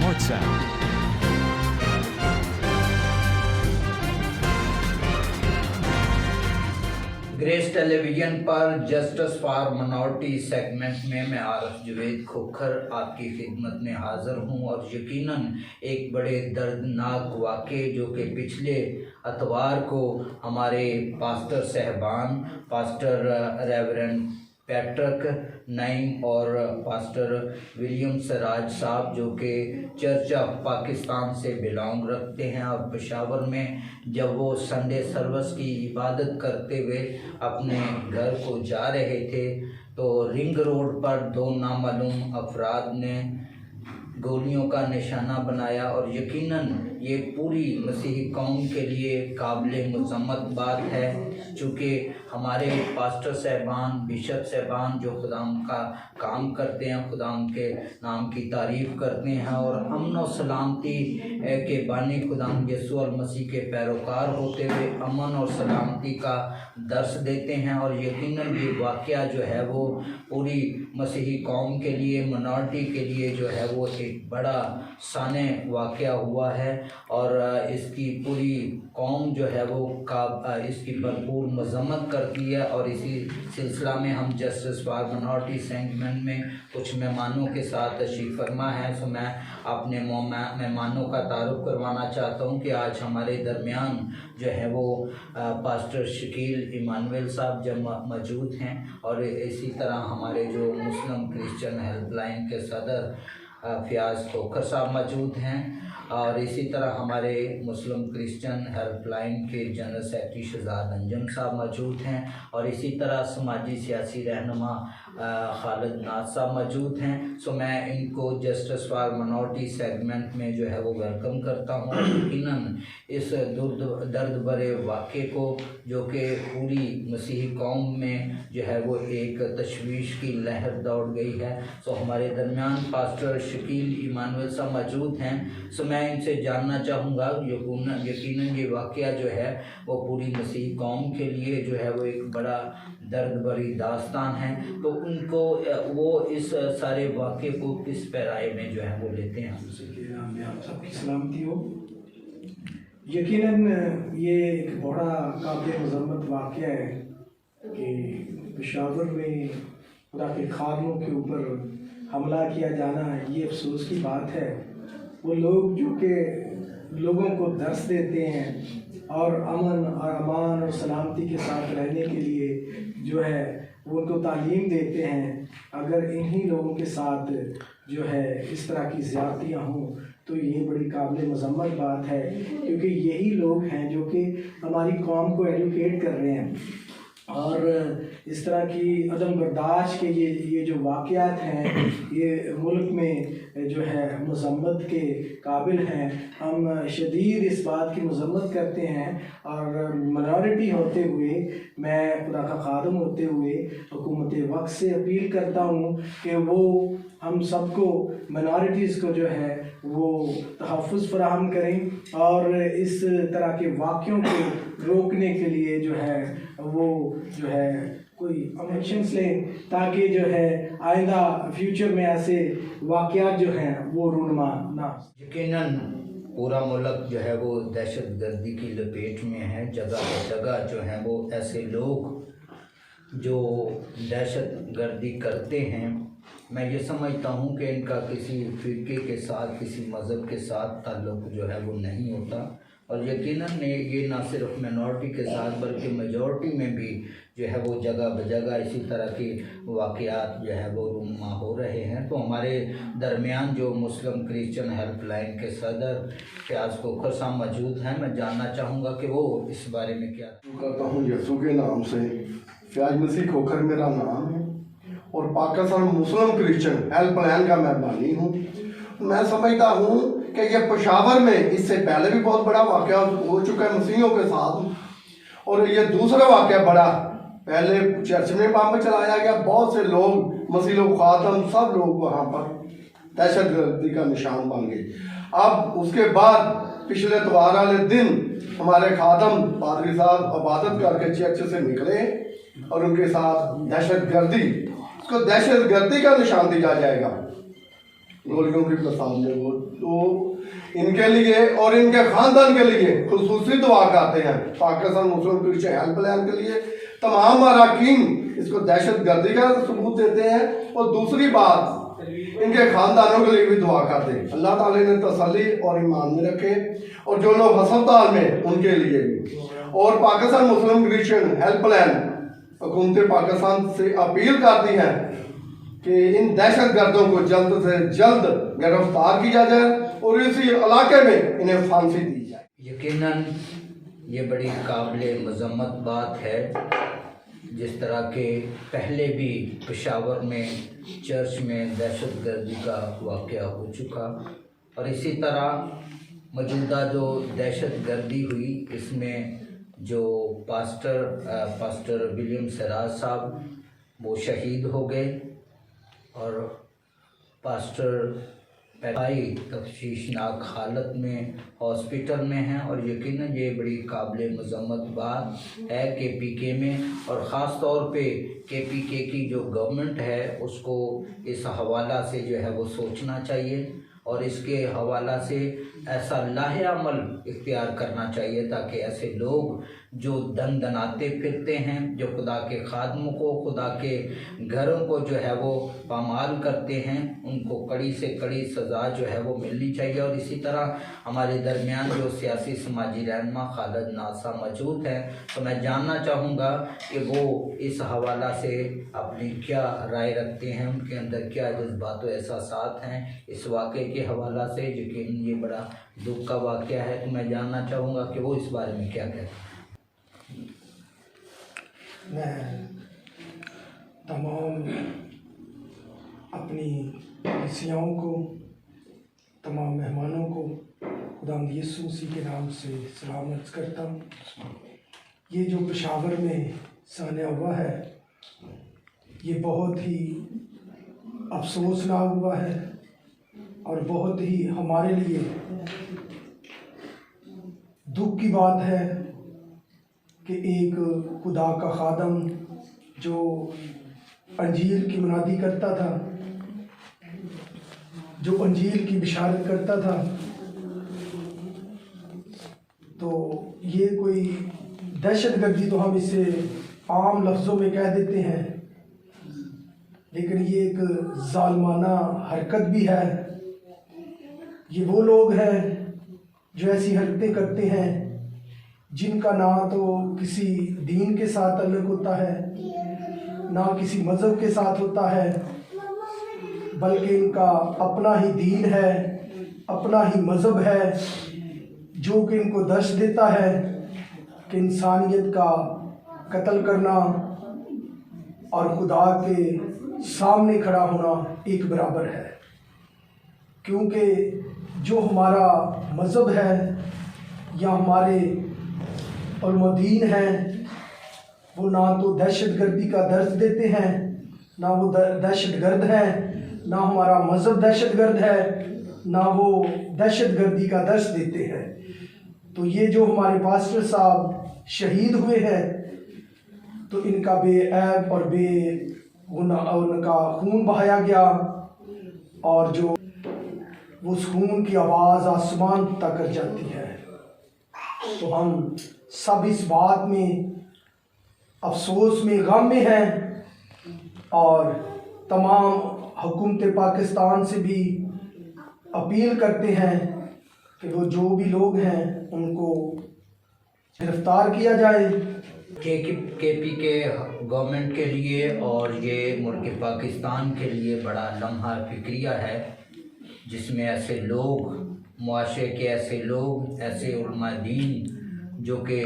WhatsApp। Grace television पर justice for minority segment में मैं आरिफ जवेद खोखर आपकी खिदमत में हाज़िर हूँ और यकीनन एक बड़े दर्दनाक वाक़े जो कि पिछले अतवार को हमारे पास्टर साहबान पास्टर रेवरेंड पैट्रिक नईम और पास्टर विलियम सराज साहब जो कि चर्च ऑफ पाकिस्तान से बिलोंग रखते हैं और पेशावर में जब वो संडे सर्विस की इबादत करते हुए अपने घर को जा रहे थे तो रिंग रोड पर दो नामालूम अफराद ने गोलियों का निशाना बनाया और यकीनन ये पूरी मसीही कौम के लिए काबिल मज़म्मत बात है, चूँकि हमारे पास्टर साहबान बिशप साहबान जो खुदाम का काम करते हैं, खुदाम के नाम की तारीफ़ करते हैं और अमन और सलामती के बानी खुदाम यीशु मसीह के पैरोकार होते हुए अमन और सलामती का दर्स देते हैं और यकीनन ये वाक़या जो है वो पूरी मसीही कौम के लिए मिनॉरिटी के लिए जो है वो एक बड़ा साने वाक़या हुआ है और इसकी पूरी कौम जो है वो इसकी भरपूर मज़म्मत करती है। और इसी सिलसिला में हम जस्टिस फॉर माइनॉरिटी सेगमेंट में कुछ मेहमानों के साथ तशरीफ़ फरमा है, तो मैं अपने मेहमानों का तारुफ करवाना चाहता हूँ कि आज हमारे दरमियान जो है वो पास्टर शकील इमानुएल साहब जब मौजूद हैं और इसी तरह हमारे जो मुस्लिम क्रिश्चियन हेल्पलाइन के सदर फ़याज़ खोखर साहब मौजूद हैं और इसी तरह हमारे मुस्लिम क्रिश्चियन हेल्पलाइन के जनरल सेक्रेटरी शहजाद अंजम साहब मौजूद हैं और इसी तरह समाजी सियासी रहनुमा खालिद नाज साहब मौजूद हैं। सो मैं इनको जस्टिस फॉर माइनॉरिटी सेगमेंट में जो है वो वेलकम करता हूँ। यकीनन इस दर्द भरे वाक़े को जो कि पूरी मसीही कौम में जो है वो एक तशवीश की लहर दौड़ गई है। सो हमारे दरमियान पास्टर शकील इमानुएल साहब मौजूद हैं। सो मैं इनसे जानना चाहूँगा यकीनन ये वाक़या जो है वो पूरी मसीही कौम के लिए जो है वो एक बड़ा दर्द भरी दास्तान है, तो उनको वो इस सारे वाक़े को किस पैराए में जो है वो लेते हैं। आप सबकी सलामती हो। यकीनन ये एक बड़ा काबिल मज़म्मत वाक़या है कि पेशावर में खुदा के खादमों के ऊपर हमला किया जाना, ये अफसोस की बात है। वो लोग जो कि लोगों को दर्स देते हैं और अमन और अमान और सलामती के साथ रहने के लिए जो है वो उनको तालीम देते हैं, अगर इन्हीं लोगों के साथ जो है इस तरह की ज़्यादतियाँ हों तो ये बड़ी काबिल मज़म्मत बात है, क्योंकि यही लोग हैं जो कि हमारी कौम को एजुकेट कर रहे हैं और इस तरह की अदम बर्दाश्त के ये जो वाक़यात हैं ये मुल्क में जो है मज़म्मत के काबिल हैं। हम शदीद इस बात की मज़म्मत करते हैं और मिनॉरिटी होते हुए मैं खुदा का खादम होते हुए हुकूमत वक्त से अपील करता हूँ कि वो हम सबको मिनॉरिटीज़ को जो है वो तहफ़्फ़ुज़ फराहम करें और इस तरह के वाक़यों को रोकने के लिए जो है वो जो है कोई एक्शंस लें ताकि जो है आइंदा फ्यूचर में ऐसे वाक़यात जो हैं वो रूनुमा ना। यकीनन पूरा मुल्क जो है वो दहशत गर्दी की लपेट में है। जगह जगह जो हैं वो ऐसे लोग जो दहशत गर्दी करते हैं, मैं ये समझता हूँ कि इनका किसी फ़िरके के साथ किसी मज़हब के साथ ताल्लुक़ जो है वो नहीं होता और यकीनन ये ना सिर्फ मिनॉरिटी के साथ बल्कि मेजॉरिटी में भी जो है वो जगह बजगह इसी तरह की वाक़यात जो है वो रूनुमा हो रहे हैं। तो हमारे दरमियान जो मुस्लिम क्रिश्चियन हेल्पलाइन के सदर फ़याज़ खोखर साहब मौजूद हैं, मैं जानना चाहूँगा कि वो इस बारे में क्या करता हूँ। यीशु के नाम से फ़याज़ मसीह खोखर मेरा नाम है और पाकिस्तान मुस्लिम क्रिश्चियन हेल्पलाइन का मैं बानी हूँ। मैं समझता हूँ कि ये पेशावर में इससे पहले भी बहुत बड़ा वाक़या हो चुका है मसीहियों के साथ और ये दूसरा वाक़या बड़ा, पहले चर्च में बम चलाया गया, बहुत से लोग मसीह लोग खादम सब लोग वहाँ पर दहशत गर्दी का निशान बन गए। अब उसके बाद पिछले इतवार वाले दिन हमारे खादम पादरी साहब इबादत करके चर्च से निकले और उनके साथ दहशत गर्दी, उसको दहशत गर्दी का निशान दिया जाएगा। गोलियों की प्रसाद में वो तो इनके लिए और इनके खानदान के लिए खुसूसी दुआ करते हैं। पाकिस्तान मुस्लिम क्रिश्चियन हेल्पलाइन के लिए तमाम अरकान इसको दहशत गर्दी का सबूत देते हैं, और दूसरी बात इनके खानदानों के लिए भी दुआ करते हैं। अल्लाह ताला ने तसल्ली और ईमान में रखे, और जो लोग अस्पताल में उनके लिए भी। और पाकिस्तान मुस्लिम क्रिश्चियन हेल्पलाइन हुकूमत पाकिस्तान से अपील करती है कि इन दहशत गर्दों को जल्द से जल्द गिरफ्तार किया जाए और इसी इलाके में इन्हें फांसी दी जाए। यकीनन ये बड़ी काबिल मज़म्मत बात है, जिस तरह के पहले भी पेशावर में चर्च में दहशत गर्दी का वाक़या हो चुका, और इसी तरह मौजूदा जो दहशत गर्दी हुई इसमें जो पास्टर विलियम सिराज साहब वो शहीद हो गए, और पास्टर पैराई तफ्शीशनाक हालत में हॉस्पिटल में हैं। और यकीनन ये बड़ी काबिल मज़म्मत बात है KPK में, और ख़ास तौर पे KPK की जो गवर्नमेंट है उसको इस हवाला से जो है वो सोचना चाहिए, और इसके हवाला से ऐसा लाहेअमल इख्तियार करना चाहिए ताकि ऐसे लोग जो दनाते फिरते हैं, जो खुदा के खादमों को, खुदा के घरों को जो है वो पामाल करते हैं, उनको कड़ी से कड़ी सज़ा जो है वो मिलनी चाहिए। और इसी तरह हमारे दरमियान जो सियासी समाजी रहनुमा खालिद नासा मौजूद हैं, तो मैं जानना चाहूँगा कि वो इस हवाला से अपनी क्या राय रखते हैं, उनके अंदर क्या जज्बात व एहसासात हैं इस वाक़े के हवाला से। यकीन ये बड़ा दुख का वाक़या है, तो मैं जानना चाहूँगा कि वो इस बारे में क्या कहते हैं। मैं तमाम अपनी हिस्सियाओं को, तमाम मेहमानों को खुदावंद यीशु मसीह के नाम से सलाम अर्ज़ करता हूँ। ये जो पेशावर में सान्या हुआ है ये बहुत ही अफसोसनाक हुआ है, और बहुत ही हमारे लिए दुख की बात है कि एक खुदा का खादम जो अंजील की मुनादी करता था, जो अंजील की बिशारत करता था, तो ये कोई दहशत गर्दी तो हम इसे आम लफ्ज़ों में कह देते हैं, लेकिन ये एक जालमाना हरकत भी है। ये वो लोग हैं जो ऐसी हरकतें करते हैं जिनका ना तो किसी दीन के साथ ताल्लुक़ होता है, ना किसी मज़हब के साथ होता है, बल्कि इनका अपना ही दीन है, अपना ही मज़हब है, जो कि इनको दर्श देता है कि इंसानियत का कत्ल करना और खुदा के सामने खड़ा होना एक बराबर है। क्योंकि जो हमारा मज़हब है या हमारे उलमादीन हैं, वो ना तो दहशत गर्दी का दर्ज देते हैं, ना वो दहशत गर्द हैं, ना हमारा मज़हब दहशत गर्द है, ना वो दहशत गर्दी का दर्ज देते हैं। तो ये जो हमारे पास्टर साहब शहीद हुए हैं, तो इनका बेऐब और बेगुनाह उनका खून बहाया गया, और जो उस खून की आवाज़ आसमान तक कर जाती है। तो हम सब इस बात में अफसोस में, गम में हैं, और तमाम हुकूमत पाकिस्तान से भी अपील करते हैं कि वो जो भी लोग हैं उनको गिरफ्तार किया जाए। KPK गवर्नमेंट के लिए और ये मुल्क पाकिस्तान के लिए बड़ा लम्हा फिक्रिया है, जिसमें ऐसे लोग, मुआशरे के ऐसे लोग, ऐसे उलमा दीन जो कि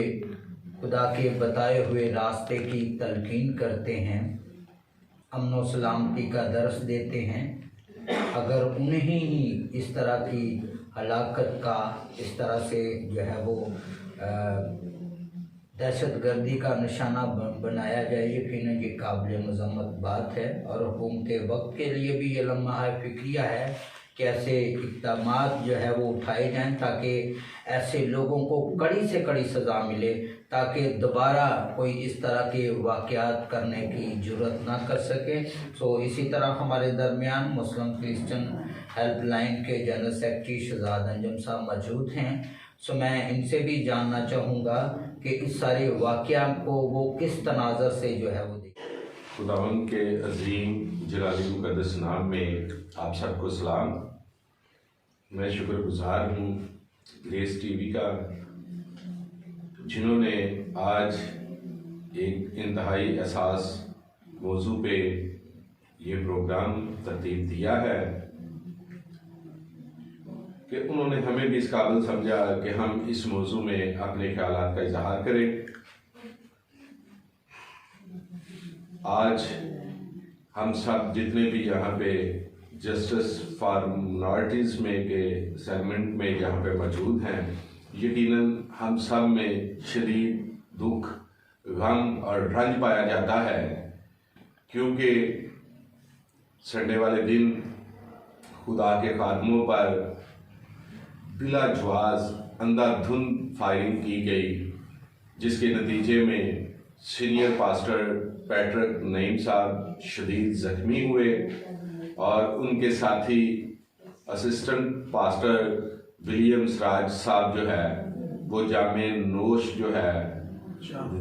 खुदा के बताए हुए रास्ते की तलकीन करते हैं, अमन व सलामती का दर्स देते हैं, अगर उन्हें ही इस तरह की हलाकत का, इस तरह से जो है वो दहशत गर्दी का निशाना बनाया जाए, यकीनन ये काबिल मज़म्मत बात है। और हुकूमत वक्त के लिए भी ये लम्हा फिक्रिया है कि ऐसे इक़दामात जो है वो उठाए जाएं ताकि ऐसे लोगों को कड़ी से कड़ी सज़ा मिले, ताकि दोबारा कोई इस तरह के वाक़यात करने की जुर्रत ना कर सके। सो इसी तरह हमारे दरमियान मुस्लिम क्रिश्चियन हेल्पलाइन के जनरल सेक्रेटरी शहजाद अंजुम साहब मौजूद हैं। सो मैं इनसे भी जानना चाहूँगा कि इस सारे वाक़या को वो किस तनाज़र से जो है वो खुदावंद के अजीम जलाली मुक़द्दस नाम में आप सबको सलाम। मैं शुक्रगुज़ार हूँ ग्रेस टीवी का, जिन्होंने आज एक इंतहाई एहसास मौजू पे ये प्रोग्राम तरतीब दिया है कि उन्होंने हमें भी इस काबिल समझा कि हम इस मौजू में अपने ख्यालात का इजहार करें। आज हम सब जितने भी यहाँ पे जस्टिस फॉर माइनॉरिटीज़ में के सेगमेंट में यहाँ पे मौजूद हैं, यकीनन हम सब में शदीद दुख, गम और रंज पाया जाता है, क्योंकि संडे वाले दिन खुदा के खादमों पर बिला जवाज़ अंधाधुंध फायरिंग की गई, जिसके नतीजे में सीनियर पास्टर पैट्रिक नईम साहब शदीद ज़ख्मी हुए और उनके साथी असिस्टेंट पास्टर विलियम राज साहब जो है वो जामे नोश जो है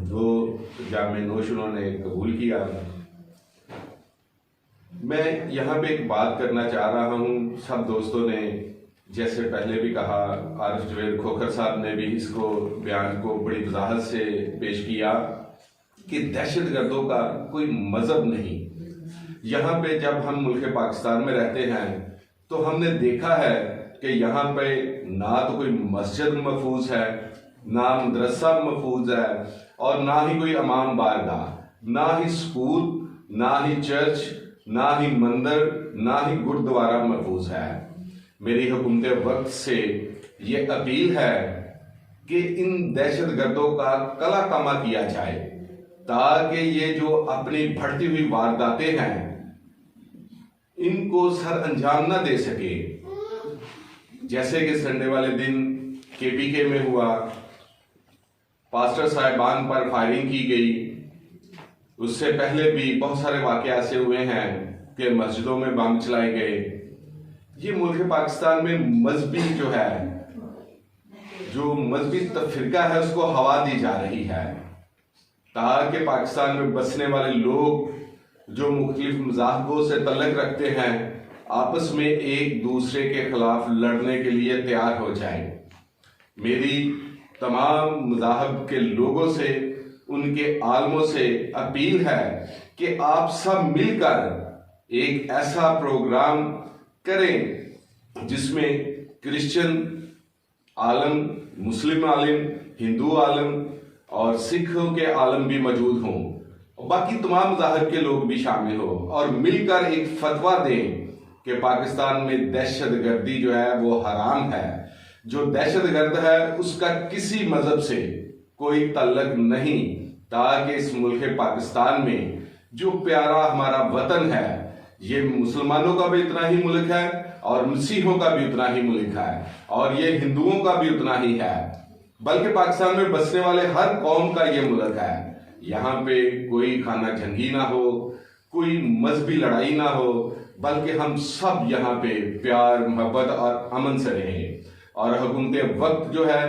वो जामे नोश उन्होंने कबूल किया। मैं यहाँ पे एक बात करना चाह रहा हूँ। सब दोस्तों ने जैसे पहले भी कहा, आरिफ जवेद खोखर साहब ने भी इसको बयान को बड़ी वजाहत से पेश किया कि दहशतगर्दों का कोई मजहब नहीं। यहाँ पे जब हम मुल्क पाकिस्तान में रहते हैं तो हमने देखा है कि यहाँ पे ना तो कोई मस्जिद महफूज है, ना मदरसा महफूज है, और ना ही कोई इमाम बारगाह, ना ही स्कूल, ना ही चर्च, ना ही मंदिर, ना ही गुरुद्वारा महफूज है। मेरी हुकूमत वक्त से ये अपील है कि इन दहशतगर्दों का कला कमा किया जाए, ताकि ये जो अपनी बढ़ती हुई वारदातें हैं इनको सर अंजाम ना दे सके। जैसे कि संडे वाले दिन केपीके में हुआ, पास्टर साहिबान पर फायरिंग की गई। उससे पहले भी बहुत सारे वाक़े ऐसे हुए हैं कि मस्जिदों में बम चलाए गए। ये मुल्क पाकिस्तान में मजहबी जो है, जो मजहबी तफरीका है, उसको हवा दी जा रही है, ताकि पाकिस्तान में बसने वाले लोग जो मुख्तलिफ मज़ाहबों से तल्लुक़ रखते हैं आपस में एक दूसरे के खिलाफ लड़ने के लिए तैयार हो जाए। मेरी तमाम मज़ाहब के लोगों से, उनके आलमों से अपील है कि आप सब मिलकर एक ऐसा प्रोग्राम करें जिसमें क्रिश्चियन आलम, मुस्लिम आलिम, हिंदू आलम और सिखों के आलम भी मौजूद हों, और बाकी तमाम मज़ाहब के लोग भी शामिल हो, और मिलकर एक फतवा दें कि पाकिस्तान में दहशतगर्दी जो है वो हराम है। जो दहशतगर्द है उसका किसी मजहब से कोई तल्लुक़ नहीं, ताकि इस मुल्क पाकिस्तान में जो प्यारा हमारा वतन है, ये मुसलमानों का भी इतना ही मुल्क है और मसीहों का भी उतना ही मुल्क है, और ये हिंदुओं का भी उतना ही है, बल्कि पाकिस्तान में बसने वाले हर कौम का ये मुल्क है। यहाँ पे कोई खाना जंगी ना हो, कोई मजहबी लड़ाई ना हो, बल्कि हम सब यहाँ पे प्यार, मोहब्बत और अमन से रहें। और हुकूमत वक्त जो है,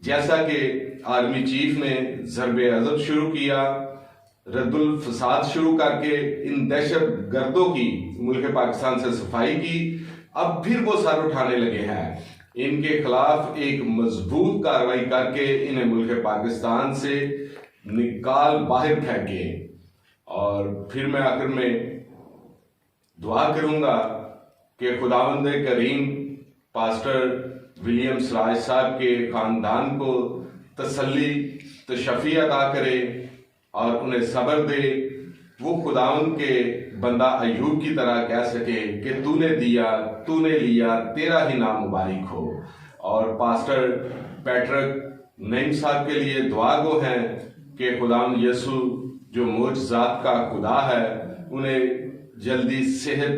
जैसा कि आर्मी चीफ ने ज़रबे अज़ब शुरू किया, रद्दुल फसाद शुरू करके इन दहशत गर्दों की मुल्क पाकिस्तान से सफाई की, अब फिर वो सर उठाने लगे हैं। इनके खिलाफ एक मजबूत कार्रवाई करके इन्हें मुल्क पाकिस्तान से निकाल बाहर फेंके। और फिर मैं आखिर में दुआ करूंगा कि खुदावंद करीम पास्टर विलियम राज साहब के खानदान को तसल्ली तशफ़ी अता करे और उन्हें सब्र दे। वो खुदावंद के बंदा अयूब की तरह कह सके कि तूने दिया, तूने लिया, तेरा ही नाम मुबारक हो। और पास्टर पैट्रिक नईम साहब के लिए दुआ गो हैं कि खुदावंद यसु जो मोजज़ात का खुदा है, उन्हें जल्दी सेहत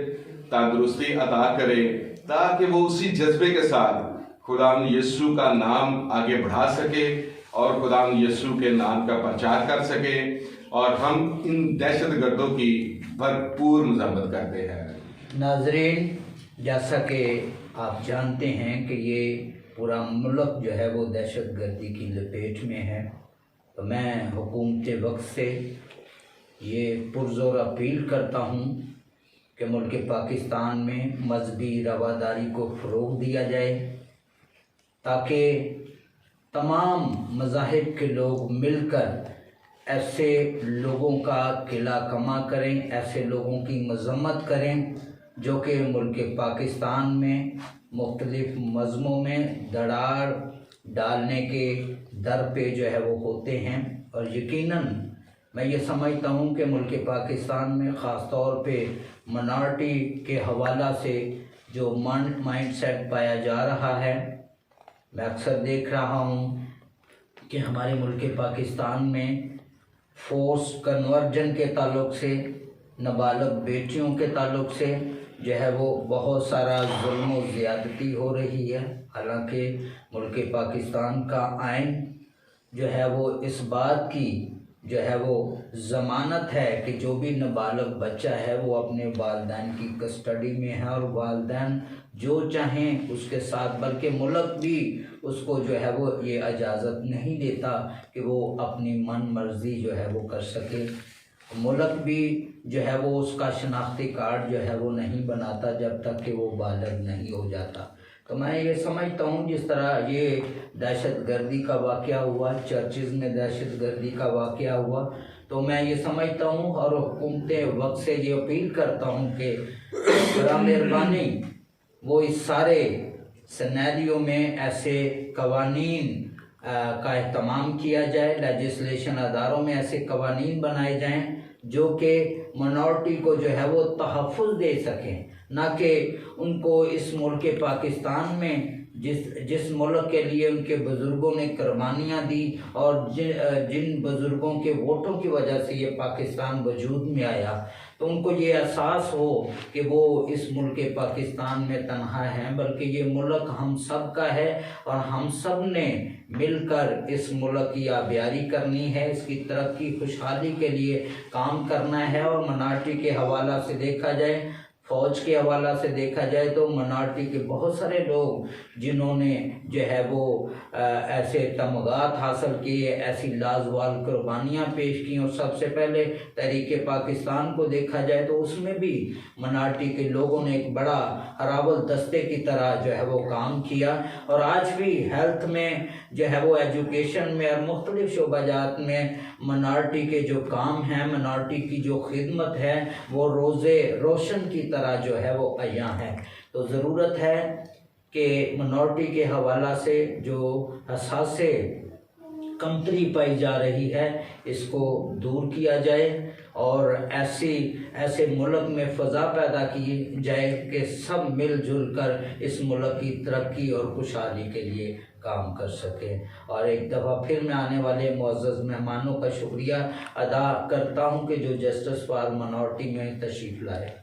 तंदुरुस्ती अता करे ताकि वो उसी जज्बे के साथ खुदाम यीशु का नाम आगे बढ़ा सके और खुदाम यीशु के नाम का प्रचार कर सके। और हम इन दहशतगर्दों की भरपूर मजम्मत करते हैं। नाजरीन, जैसा कि आप जानते हैं कि ये पूरा मुल्क जो है वो दहशतगर्दी की लपेट में है, तो मैं हुकूमत वक्त से ये पुरजोर अपील करता हूँ कि मुल्क पाकिस्तान में मजहबी रवादारी को फ़रोग़ दिया जाए, ताकि तमाम मज़ाहिब के लोग मिलकर ऐसे लोगों का किला कमा करें, ऐसे लोगों की मजम्मत करें जो कि मुल्क पाकिस्तान में मुख्तलिफ़ मज़हबों में दरार डालने के दर पे जो है वो होते हैं। और यकीनन मैं ये समझता हूँ कि मुल्क पाकिस्तान में ख़ास तौर पे मिनॉरिटी के हवाला से जो माइंड सेट पाया जा रहा है, मैं अक्सर देख रहा हूँ कि हमारे मुल्क पाकिस्तान में फोर्स कन्वर्जन के ताल्लुक़ से, नाबालिग बेटियों के ताल्लुक़ से जो है वो बहुत सारा जुल्म और ज़्यादती हो रही है। हालांकि मुल्क पाकिस्तान का आइन जो है वो इस बात की जो है वो ज़मानत है कि जो भी नाबालिग बच्चा है वो अपने वालिदैन की कस्टडी में है और वालिदैन जो चाहें उसके साथ, बल्कि मुल्क भी उसको जो है वो ये इजाज़त नहीं देता कि वो अपनी मन मर्ज़ी जो है वो कर सके। मुल्क भी जो है वो उसका शनाख्ती कार्ड जो है वो नहीं बनाता जब तक कि वो बालिग नहीं हो जाता। तो मैं ये समझता हूँ जिस तरह ये दहशतगर्दी का वाक़या हुआ, चर्चिज़ में दहशतगर्दी का वाक़या हुआ, तो मैं ये समझता हूँ और हुकूमत वक्त से ये अपील करता हूँ कि बराए मेहरबानी वो इस सारे सिनेरियो में ऐसे कवानीन का एहतमाम किया जाए, लेजिस्लेशन अदारों में ऐसे कवानीन बनाए जाएँ जो कि मिनॉरिटी को जो है वो तहफ़्फ़ुज़ दे सकें, ना कि उनको इस मुल्क पाकिस्तान में जिस मुल्क के लिए उनके बुज़ुर्गों ने कुर्बानियाँ दी और जिन बुज़ुर्गों के वोटों की वजह से ये पाकिस्तान वजूद में आया, तो उनको ये एहसास हो कि वो इस मुल्क पाकिस्तान में तन्हा हैं, बल्कि ये मुल्क हम सब का है और हम सब ने मिलकर इस मुल्क की आबियारी करनी है, इसकी तरक्की खुशहाली के लिए काम करना है। और मिनॉरिटी के हवाला से देखा जाए, फ़ौज के हवाला से देखा जाए तो मिनॉरिटी के बहुत सारे लोग जिन्होंने जो है वो ऐसे तमगात हासिल किए, ऐसी लाजवाल कुर्बानियाँ पेश की, और सबसे पहले तहरीक पाकिस्तान को देखा जाए तो उसमें भी मिनॉरिटी के लोगों ने एक बड़ा हरावल दस्ते की तरह जो है वो काम किया। और आज भी हेल्थ में जो है वो एजुकेशन में और मुख्तलिफ शोबाजात में मिनॉरिटी के जो काम हैं, मिनॉरिटी की जो खिदमत है वो रोज़े रोशन की तरह जो है वो अया है। तो ज़रूरत है कि मिनॉरिटी के हवाला से जो हसासे कमतरी पाई जा रही है इसको दूर किया जाए और ऐसे मुल्क में फ़ज़ा पैदा की जाए कि सब मिलजुल कर इस मुल्क की तरक्की और खुशहाली के लिए काम कर सकें। और एक दफ़ा फिर मैं आने वाले मुअज़्ज़ज़ मेहमानों का शुक्रिया अदा करता हूँ कि जो जस्टिस फॉर मिनॉरिटी में तशरीफ़ लाए।